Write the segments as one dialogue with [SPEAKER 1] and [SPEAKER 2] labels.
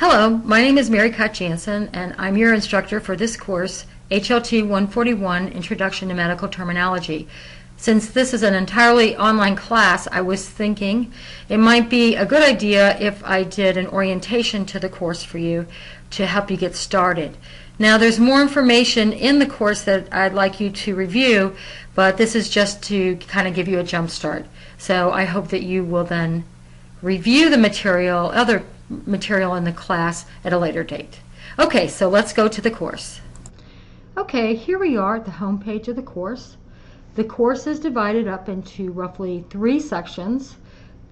[SPEAKER 1] Hello, my name is Mary Kot-Jansen, and I'm your instructor for this course, hlt141, Introduction to Medical Terminology. Since this is an entirely online class, I was thinking it might be a good idea if I did an orientation to the course for you to help you get started. Now, there's more information in the course that I'd like you to review, but this is just to kind of give you a jump start. So I hope that you will then review the material, other material in the class at a later date. Okay, so let's go to the course. Okay, here we are at the home page of the course. The course is divided up into roughly 3 sections: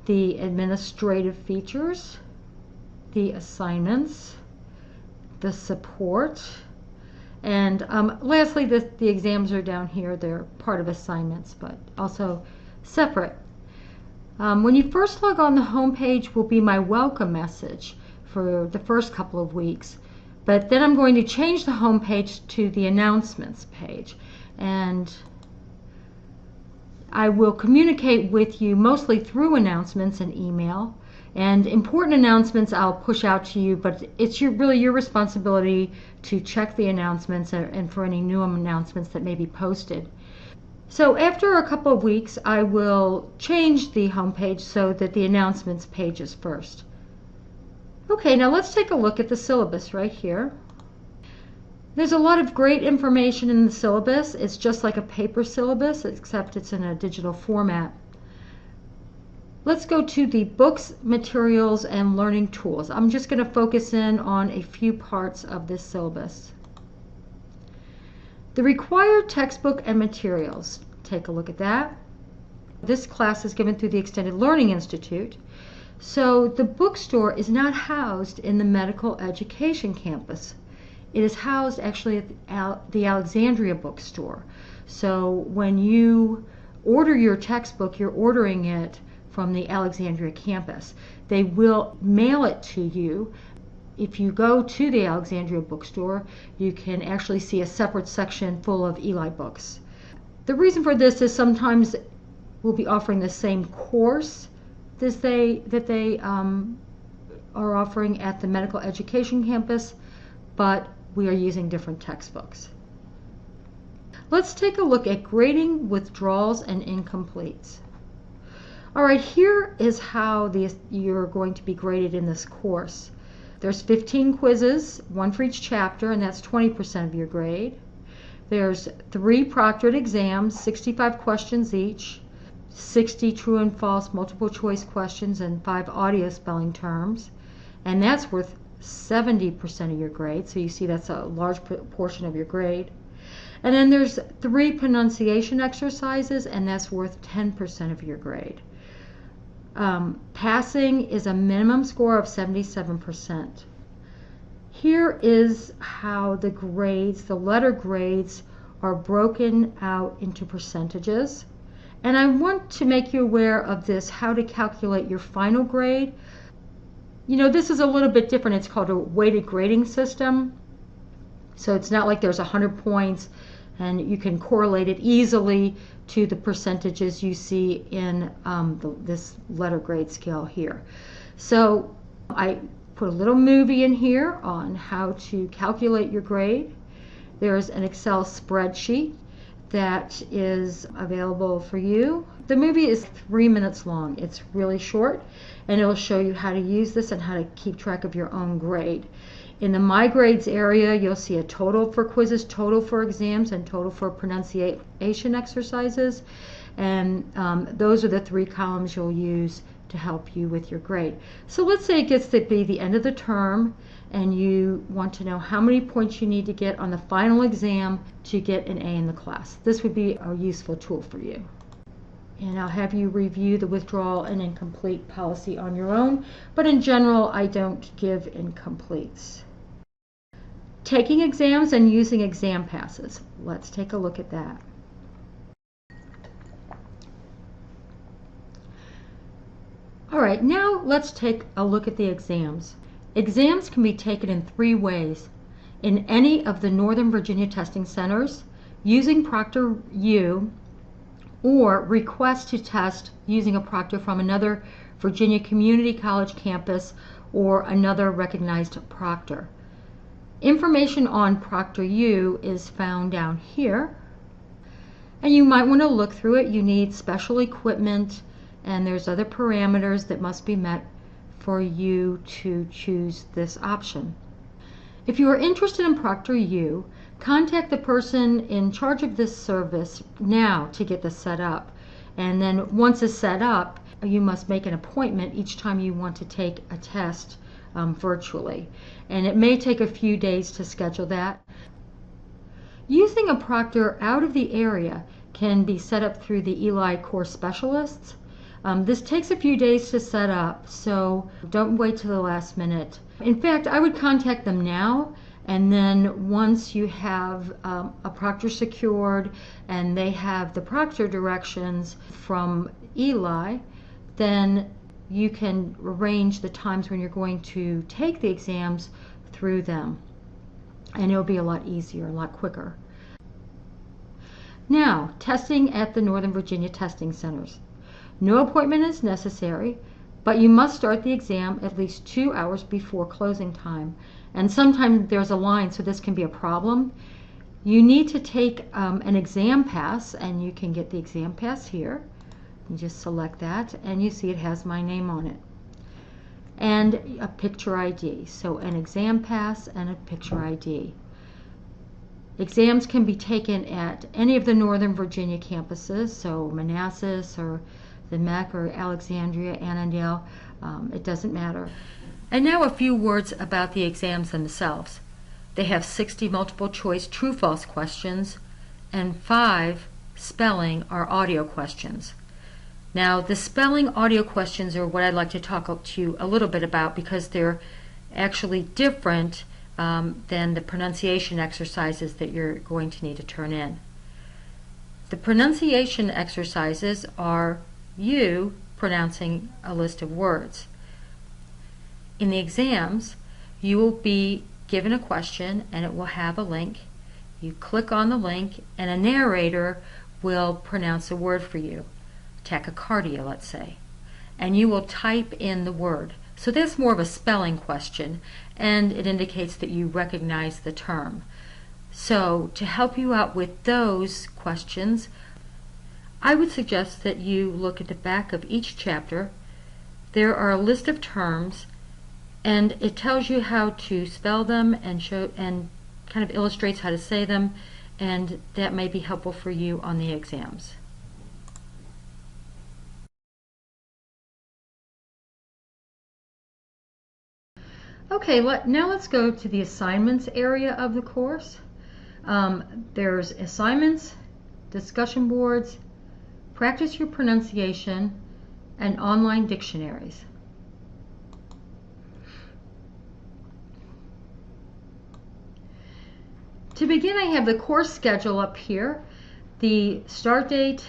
[SPEAKER 1] the administrative features, the assignments, the support, and lastly, the exams are down here. They're part of assignments, but also separate. When you first log on, the home page will be my welcome message for the first couple of weeks, but then I'm going to change the home page to the announcements page, and I will communicate with you mostly through announcements and email, and important announcements I'll push out to you, but it's really your responsibility to check the announcements and for any new announcements that may be posted. So after a couple of weeks, I will change the home page so that the announcements page is first. Okay, now let's take a look at the syllabus right here. There's a lot of great information in the syllabus. It's just like a paper syllabus, except it's in a digital format. Let's go to the books, materials, and learning tools. I'm just going to focus in on a few parts of this syllabus. The required textbook and materials. Take a look at that. This class is given through the Extended Learning Institute. So the bookstore is not housed in the medical education campus. It is housed actually at the Alexandria bookstore. So when you order your textbook, you're ordering it from the Alexandria campus. They will mail it to you. If you go to the Alexandria bookstore, you can actually see a separate section full of Eli books. The reason for this is sometimes we'll be offering the same course that they are offering at the medical education campus, but we are using different textbooks. Let's take a look at grading withdrawals and incompletes. All right, here is how you're going to be graded in this course. There's 15 quizzes, 1 for each chapter, and that's 20% of your grade. There's 3 proctored exams, 65 questions each, 60 true and false multiple choice questions, and 5 audio spelling terms, and that's worth 70% of your grade. So you see that's a large portion of your grade. And then there's 3 pronunciation exercises, and that's worth 10% of your grade. Passing is a minimum score of 77%. Here is how the grades, the letter grades, are broken out into percentages. And I want to make you aware of this, how to calculate your final grade. You know, this is a little bit different. It's called a weighted grading system. So it's not like there's 100 points and you can correlate it easily to the percentages you see in this letter grade scale here. So I put a little movie in here on how to calculate your grade. There's an Excel spreadsheet that is available for you. The movie is 3 minutes long. It's really short, and it will show you how to use this and how to keep track of your own grade. In the My Grades area, you'll see a total for quizzes, total for exams, and total for pronunciation exercises. And those are the 3 columns you'll use to help you with your grade. So let's say it gets to be the end of the term, and you want to know how many points you need to get on the final exam to get an A in the class. This would be a useful tool for you. And I'll have you review the withdrawal and incomplete policy on your own, but in general, I don't give incompletes. Taking exams and using exam passes. Let's take a look at that. All right, now let's take a look at the exams. Exams can be taken in 3 ways. In any of the Northern Virginia testing centers, using ProctorU, or request to test using a proctor from another Virginia Community College campus or another recognized proctor. Information on Proctor U is found down here, and you might want to look through it. You need special equipment, and there's other parameters that must be met for you to choose this option. If you are interested in Proctor U, contact the person in charge of this service now to get this set up. And then once it's set up, you must make an appointment each time you want to take a test virtually. And it may take a few days to schedule that. Using a proctor out of the area can be set up through the Eli course specialists. This takes a few days to set up, so don't wait till the last minute. In fact, I would contact them now, and then once you have a proctor secured and they have the proctor directions from Eli, then you can arrange the times when you're going to take the exams through them, and it'll be a lot easier, a lot quicker. Now, testing at the Northern Virginia testing centers. No appointment is necessary, but you must start the exam at least 2 hours before closing time. And sometimes there's a line, so this can be a problem. You need to take an exam pass, and you can get the exam pass here. You just select that, and you see it has my name on it. And a picture ID, so an exam pass and a picture ID. Exams can be taken at any of the Northern Virginia campuses, so Manassas or the MEC or Alexandria, Annandale, it doesn't matter. And now a few words about the exams themselves. They have 60 multiple choice true-false questions and 5 spelling or audio questions. Now the spelling audio questions are what I'd like to talk to you a little bit about, because they're actually different than the pronunciation exercises that you're going to need to turn in. The pronunciation exercises are you pronouncing a list of words. In the exams, you will be given a question and it will have a link. You click on the link and a narrator will pronounce a word for you. Tachycardia, let's say. And you will type in the word. So that's more of a spelling question, and it indicates that you recognize the term. So to help you out with those questions, I would suggest that you look at the back of each chapter. There are a list of terms, and it tells you how to spell them and kind of illustrates how to say them, and that may be helpful for you on the exams. Okay, now let's go to the assignments area of the course. There's assignments, discussion boards, practice your pronunciation, and online dictionaries. To begin, I have the course schedule up here, the start date,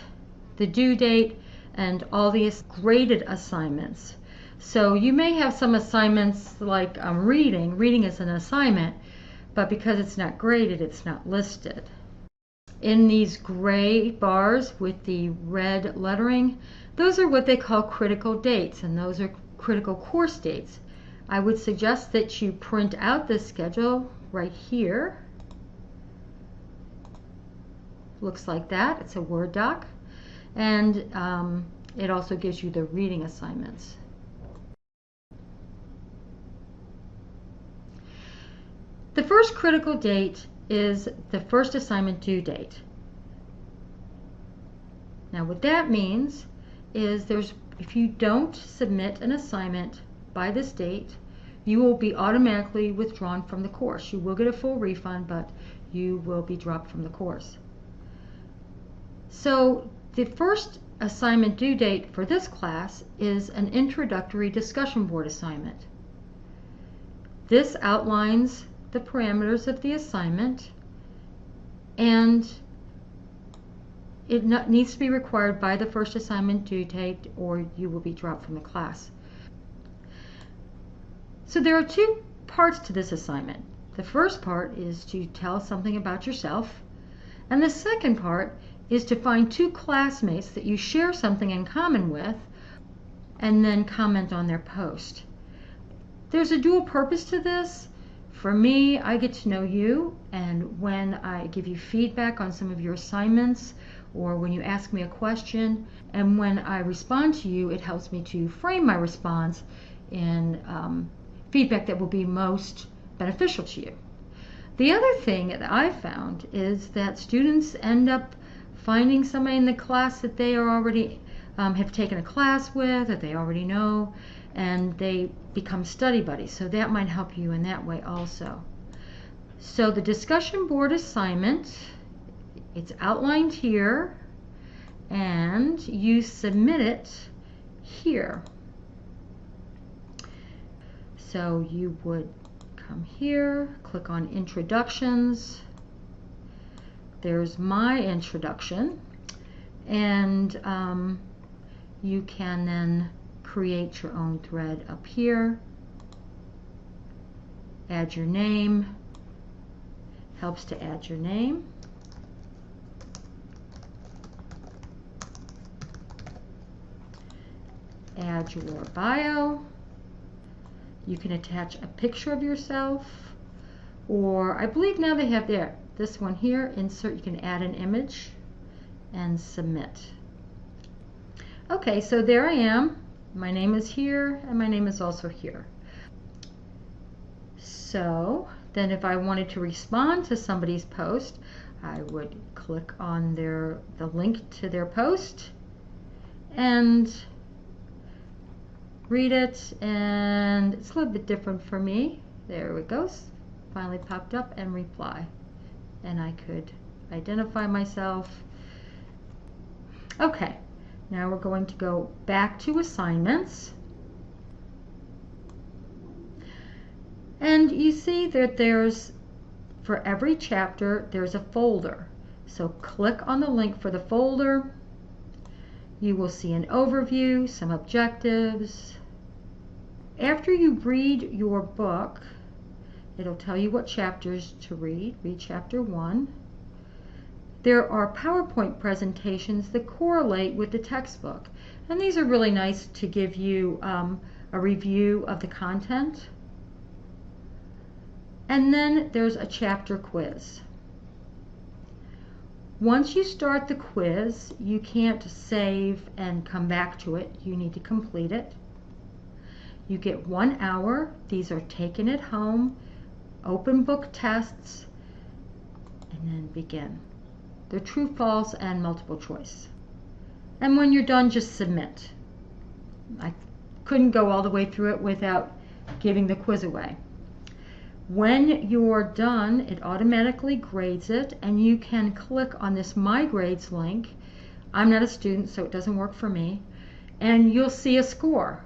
[SPEAKER 1] the due date, and all these graded assignments. So you may have some assignments like reading. Reading is an assignment, but because it's not graded, it's not listed. In these gray bars with the red lettering, those are what they call critical dates, and those are critical course dates. I would suggest that you print out this schedule right here. Looks like that. It's a Word doc, and it also gives you the reading assignments. The first critical date is the first assignment due date. Now what that means is if you don't submit an assignment by this date, you will be automatically withdrawn from the course. You will get a full refund, but you will be dropped from the course. So the first assignment due date for this class is an introductory discussion board assignment. This outlines the parameters of the assignment, and it needs to be required by the first assignment due date or you will be dropped from the class. So there are 2 parts to this assignment. The first part is to tell something about yourself, and the second part is to find 2 classmates that you share something in common with and then comment on their post. There's a dual purpose to this. For me, I get to know you, and when I give you feedback on some of your assignments, or when you ask me a question, and when I respond to you, it helps me to frame my response in feedback that will be most beneficial to you. The other thing that I found is that students end up finding somebody in the class that they are already have taken a class with, that they already know, and they become study buddies. So that might help you in that way also. So the discussion board assignment, it's outlined here, and you submit it here. So you would come here, click on introductions. There's my introduction, and you can then create your own thread up here. Add your name. Helps to add your name. Add your bio. You can attach a picture of yourself, or I believe now they have this one here, insert. You can add an image and submit. Okay, so there I am. My name is here, and my name is also here. So then if I wanted to respond to somebody's post, I would click on the link to their post and read it, and it's a little bit different for me. There it goes. Finally popped up, and reply. And I could identify myself. Okay, now we're going to go back to assignments. And you see that for every chapter, there's a folder. So click on the link for the folder. You will see an overview, some objectives. After you read your book, it'll tell you what chapters to read. Read chapter 1. There are PowerPoint presentations that correlate with the textbook. And these are really nice to give you a review of the content. And then there's a chapter quiz. Once you start the quiz, you can't save and come back to it. You need to complete it. You get 1 hour. These are taken at home, open book tests, and then begin. They're true, false, and multiple choice. And when you're done, just submit. I couldn't go all the way through it without giving the quiz away. When you're done, it automatically grades it, and you can click on this My Grades link. I'm not a student, so it doesn't work for me. And you'll see a score.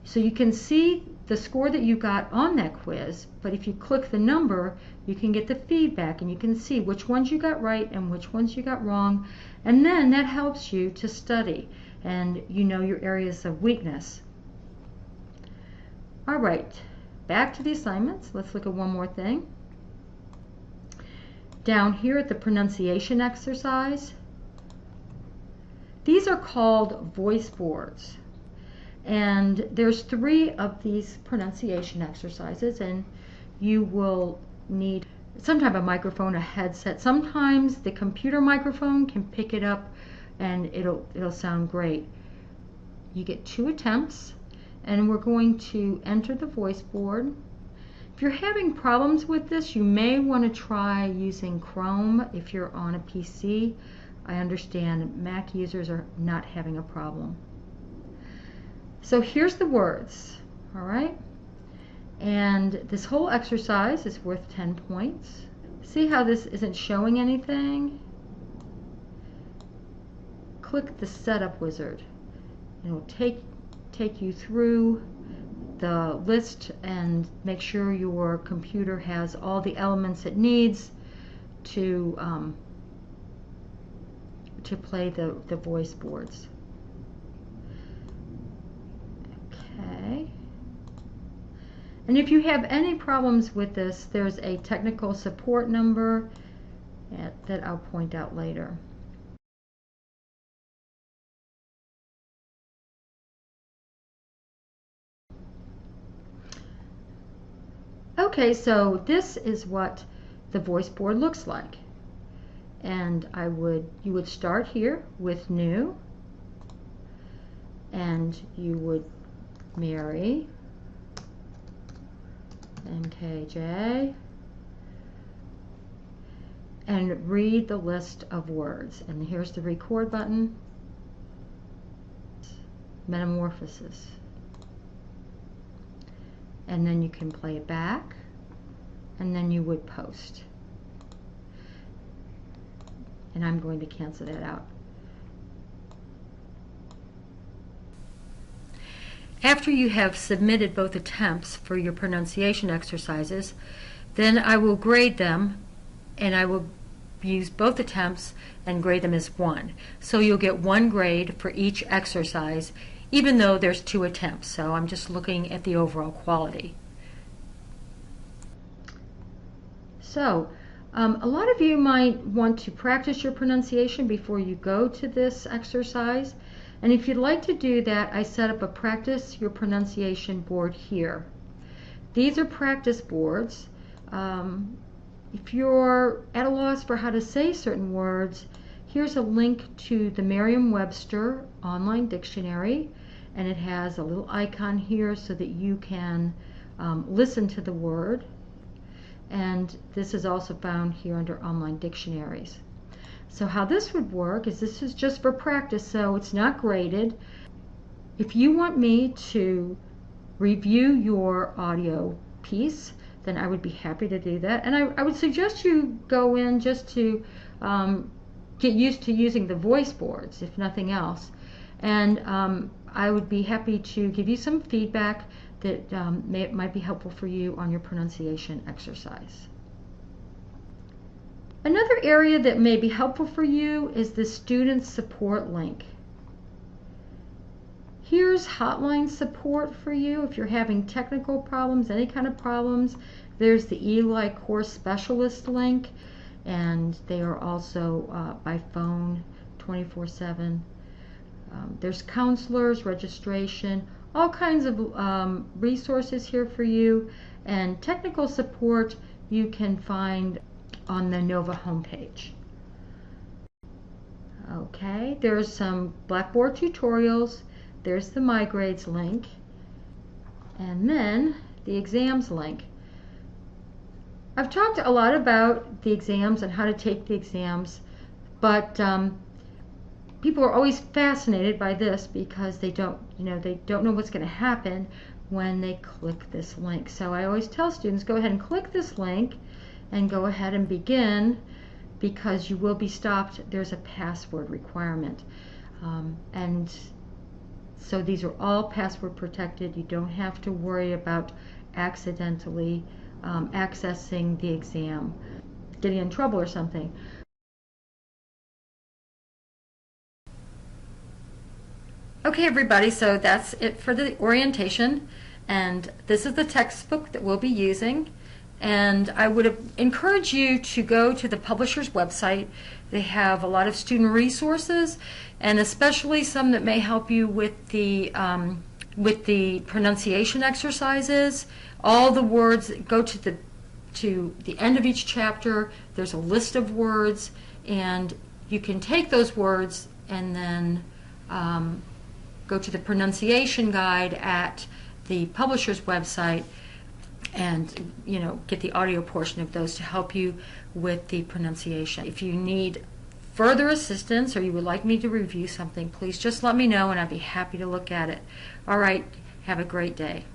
[SPEAKER 1] So you can see the score that you got on that quiz, but if you click the number, you can get the feedback, and you can see which ones you got right and which ones you got wrong. And then that helps you to study, and you know your areas of weakness. All right. Back to the assignments. Let's look at one more thing. Down here at the pronunciation exercise, these are called voice boards. And there's 3 of these pronunciation exercises, and you will need some type of microphone, a headset. Sometimes the computer microphone can pick it up and it'll sound great. You get 2 attempts. And we're going to enter the voice board. If you're having problems with this, you may want to try using Chrome if you're on a PC. I understand Mac users are not having a problem. So here's the words, all right? And this whole exercise is worth 10 points. See how this isn't showing anything? Click the setup wizard. It'll take you through the list and make sure your computer has all the elements it needs to play the voice boards. Okay. And if you have any problems with this, there's a technical support number that I'll point out later. Okay, so this is what the voice board looks like. And you would start here with new, and you would Mary, MKJ, and read the list of words. And here's the record button. Metamorphosis. And then you can play it back, and then you would post. And I'm going to cancel that out. After you have submitted both attempts for your pronunciation exercises, then I will grade them, and I will use both attempts and grade them as 1. So you'll get 1 grade for each exercise, even though there's 2 attempts. So I'm just looking at the overall quality. So a lot of you might want to practice your pronunciation before you go to this exercise. And if you'd like to do that, I set up a practice your pronunciation board here. These are practice boards. If you're at a loss for how to say certain words, here's a link to the Merriam-Webster online dictionary, and it has a little icon here so that you can listen to the word. And this is also found here under online dictionaries. So how this would work is this is just for practice, so it's not graded. If you want me to review your audio piece, then I would be happy to do that. And I would suggest you go in just to get used to using the voice boards, if nothing else. And I would be happy to give you some feedback that might be helpful for you on your pronunciation exercise. Another area that may be helpful for you is the student support link. Here's hotline support for you if you're having technical problems, any kind of problems. There's the Eli Course Specialist link, and they are also by phone 24/7. There's counselors, registration, all kinds of resources here for you, and technical support you can find on the NOVA homepage. Okay, there's some Blackboard tutorials, there's the My Grades link, and then the exams link. I've talked a lot about the exams and how to take the exams, but people are always fascinated by this because they don't know what's going to happen when they click this link. So I always tell students, go ahead and click this link and go ahead and begin, because you will be stopped. There's a password requirement. And so these are all password protected. You don't have to worry about accidentally accessing the exam, getting in trouble or something. Okay, everybody, so that's it for the orientation, and this is the textbook that we'll be using. And I would encourage you to go to the publisher's website. They have a lot of student resources, and especially some that may help you with the pronunciation exercises. All the words, go to the end of each chapter. There's a list of words, and you can take those words and then go to the pronunciation guide at the publisher's website, and get the audio portion of those to help you with the pronunciation. If you need further assistance or you would like me to review something, please just let me know and I'd be happy to look at it. All right, have a great day.